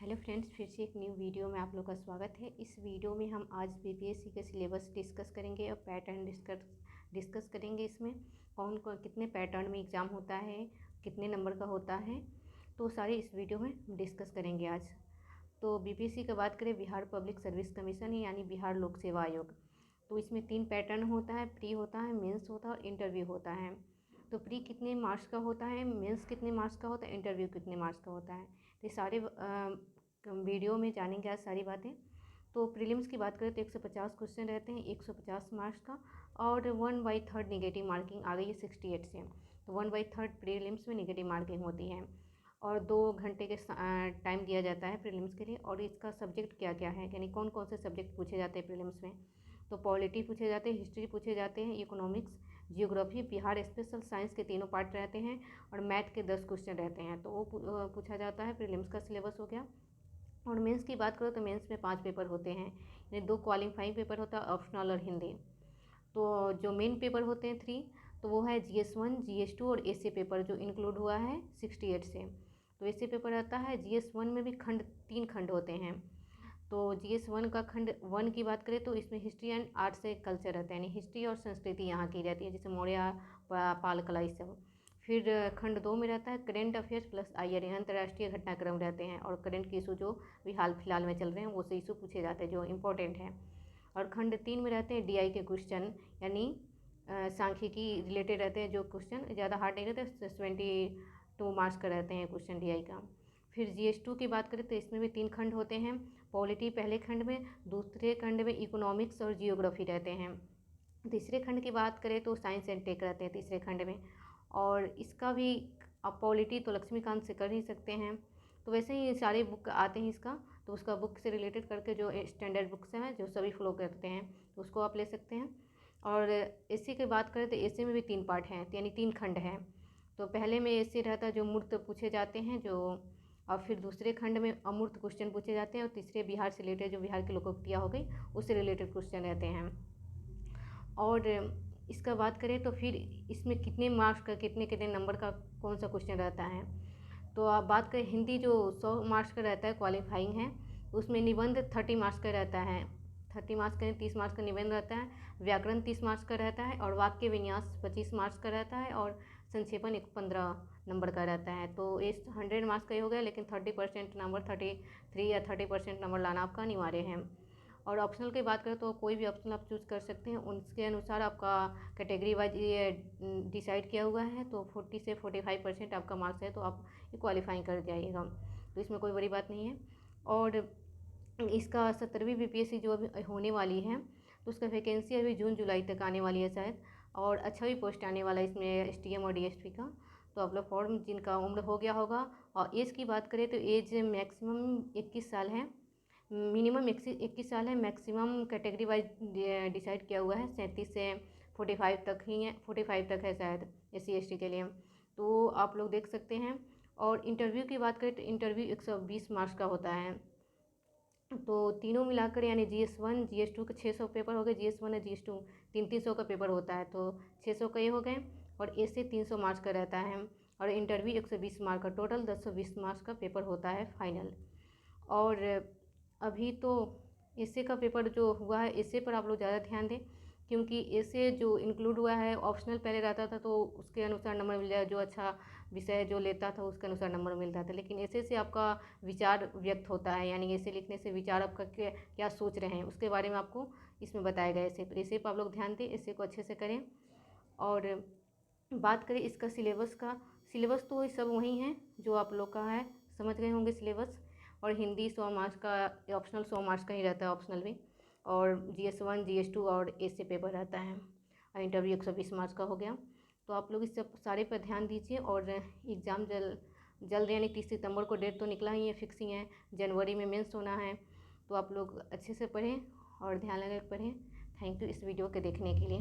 Hello friends, फिर से एक न्यू वीडियो में आप लोग का स्वागत है। इस वीडियो में हम आज बीपीएससी के सिलेबस डिस्कस करेंगे और पैटर्न डिस्कस करेंगे। इसमें कौन कौन कितने पैटर्न में एग्ज़ाम होता है, कितने नंबर का होता है, तो सारे इस वीडियो में डिस्कस करेंगे आज। तो बीपीएससी की बात करें, बिहार पब्लिक सर्विस कमीशन है यानी बिहार लोक सेवा आयोग। तो इसमें 3 पैटर्न होता है, प्री होता है, मेंस होता है और इंटरव्यू होता है। तो प्री कितने मार्क्स का होता है, मेंस कितने मार्क्स का होता है, इंटरव्यू कितने मार्क्स का होता है, तो ये सारे वीडियो में जानेंगे आज सारी बातें। तो प्रीलिम्स की बात करें तो 150 क्वेश्चन रहते हैं, 150 मार्क्स का, और 1/3 नेगेटिव मार्किंग आ गई है 68 से। तो 1/3 प्रीलिम्स में नेगेटिव मार्किंग होती है और 2 घंटे के टाइम दिया जाता है प्रीलिम्स के लिए। और इसका सब्जेक्ट क्या क्या है, यानी कौन कौन से सब्जेक्ट पूछे जाते हैं प्रीलिम्स में। तो पॉलिटी पूछे जाते हैं, हिस्ट्री पूछे जाते हैं, economics, geography, Bihar special science के तीनों पार्ट रहते हैं और मैथ के 10 क्वेश्चन रहते हैं। तो वो पूछा जाता है। प्रीलिम्स का सिलेबस हो गया। और मेंस की बात करो तो मेंस में 5 पेपर होते हैं, यानी 2 क्वालिफाइंग पेपर होता है, ऑप्शनल और हिंदी। तो जो मेन पेपर होते हैं 3, तो वो है GS1, GS2 और एसए पेपर जो इंक्लूड हुआ है 68 से। तो एसए पेपर आता है। GS1 में भी 3 खंड होते हैं। तो GS1 का खंड 1 की बात करें तो इसमें हिस्ट्री एंड आर्ट से कल्चर रहता है, यानी हिस्ट्री और संस्कृति यहाँ की रहती है, जैसे मौर्य, पाल, कला, ये सब। फिर खंड 2 में रहता है करेंट अफेयर्स प्लस IRA, अंतर्राष्ट्रीय घटनाक्रम रहते हैं और करंट के इशू जो भी हाल फिलहाल में चल रहे हैं वो से इशू पूछे जाते हैं जो इम्पोर्टेंट हैं। और खंड 3 में रहते हैं DI के क्वेश्चन, यानी सांख्यिकी रिलेटेड रहते हैं जो क्वेश्चन, ज़्यादा हार्ड नहीं रहते, 72 मार्क्स का रहते हैं क्वेश्चन DI का। फिर GS2 की बात करें तो इसमें भी 3 खंड होते हैं। पॉलिटी पहले खंड में, दूसरे खंड में इकोनॉमिक्स और जियोग्राफी रहते हैं। तीसरे खंड की बात करें तो साइंस एंड टेक रहते हैं तीसरे खंड में। और इसका भी अब पॉलिटी तो लक्ष्मीकांत से कर ही सकते हैं। तो वैसे ही सारे बुक आते हैं इसका, तो उसका बुक से रिलेटेड करके जो स्टैंडर्ड बुक्स हैं जो सभी फॉलो करते हैं तो उसको आप ले सकते हैं। और एससी की बात करें तो एससी में भी 3 पार्ट हैं, यानी 3 खंड हैं। तो पहले में एससी रहता है जो मूर्त पूछे जाते हैं जो, और फिर दूसरे खंड में अमूर्त क्वेश्चन पूछे जाते हैं और तीसरे बिहार से रिलेटेड जो बिहार की लोकोक्तिया हो गई उससे रिलेटेड क्वेश्चन रहते हैं। और इसका बात करें तो फिर इसमें कितने मार्क्स का, कितने कितने नंबर का कौन सा क्वेश्चन रहता है। तो आप बात करें हिंदी जो 100 मार्क्स का रहता है, क्वालिफाइंग है, उसमें निबंध 30 मार्क्स का रहता है। 30 मार्क्स का 30 मार्क्स का निबंध रहता है। व्याकरण 30 मार्क्स का रहता है और वाक्य विन्यास 25 मार्क्स का रहता है और संक्षेपण 15 नंबर का रहता है। तो इस 100 मार्क्स का ही हो गया, लेकिन 30% नंबर, 33 या 30% नंबर लाना आपका अनिवार्य है। और ऑप्शनल की बात करें तो कोई भी ऑप्शनल आप चूज़ कर सकते हैं, उसके अनुसार आपका कैटेगरी वाइज ये डिसाइड किया हुआ है। तो 40 से 45% आपका मार्क्स है तो आप ये क्वालिफाई कर जाइएगा, तो इसमें कोई बड़ी बात नहीं है। और इसका 17वीं बीपीएससी जो अभी होने वाली है तो उसका वैकेंसी अभी जून जुलाई तक आने वाली है शायद, और अच्छा भी पोस्ट आने वाला है इसमें STM और DSP का। तो आप लोग फॉर्म जिनका उम्र हो गया होगा। और एज की बात करें तो एज मैक्सिमम 21 साल है, मिनिमम 21 साल है, मैक्सिमम कैटेगरी वाइज डिसाइड किया हुआ है 37 से 45 तक ही है, 45 तक है शायद SC ST के लिए। तो आप लोग देख सकते हैं। और इंटरव्यू की बात करें तो इंटरव्यू 120 मार्क्स का होता है। तो तीनों मिलाकर यानी GS1 GS2 के 600 पेपर हो गए, GS1 और GS2 300 का पेपर होता है, तो 600 का ये हो गए। और ऐसे 300 मार्क्स का रहता है और इंटरव्यू 120 मार्क्स का, टोटल 220 मार्क्स का पेपर होता है फाइनल। और अभी तो एसे का पेपर जो हुआ है, एसे पर आप लोग ज़्यादा ध्यान दें, क्योंकि एसे जो इंक्लूड हुआ है, ऑप्शनल पहले रहता था तो उसके अनुसार नंबर मिल जाए, जो अच्छा विषय जो लेता था उसके अनुसार नंबर मिलता था। लेकिन ऐसे से आपका विचार व्यक्त होता है, यानी ऐसे लिखने से विचार आपका क्या सोच रहे हैं उसके बारे में आपको इसमें बताया गया है। तो ऐसे पर आप लोग ध्यान दें, ऐसे को अच्छे से करें। और बात करें इसका सिलेबस का, सिलेबस तो सब वही हैं जो आप लोग का है, समझ गए होंगे सिलेबस। और हिंदी 100 मार्क्स का, ऑप्शनल 100 मार्क्स का ही रहता है ऑप्शनल भी। और GS1 GS2 और एसए पेपर रहता है और इंटरव्यू 120 मार्क्स का हो गया। तो आप लोग इस सब सारे पर ध्यान दीजिए। और एग्ज़ाम जल्द यानी 30 सितंबर को डेट तो निकला ही है, फिक्स ही है, जनवरी में मेंस होना है। तो आप लोग अच्छे से पढ़ें और ध्यान लगा पढ़ें। थैंक यू इस वीडियो के देखने के लिए।